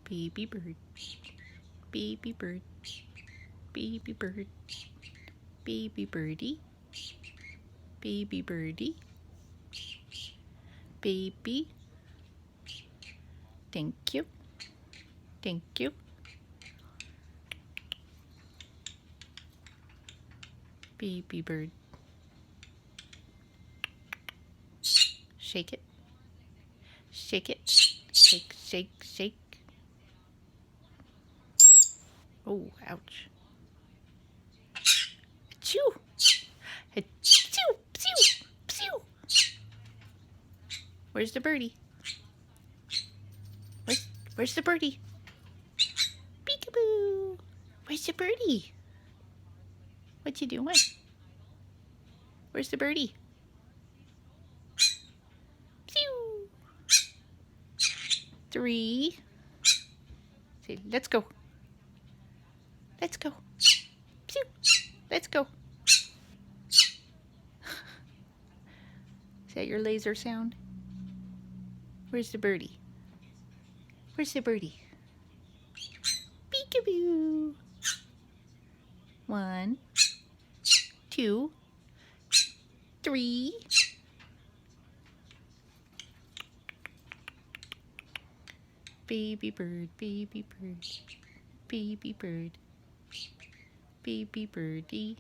Baby bird. Baby bird. Baby bird. Baby birdie. Baby birdie. Baby. Thank you. Thank you. Baby bird. Shake it. Shake it. Shake, shake, shake. Oh, ouch. Achoo! Achoo! Psew! Psew! Where's the birdie? Where's the birdie? Peekaboo! Where's the birdie? What you doing? Where's the birdie? Psew! 3. Say, let's go. Let's go. Psew! Let's go. Is that your laser sound? Where's the birdie? Where's the birdie? Peekaboo! 1, 2, 3. Baby bird, baby bird, baby bird, baby birdie.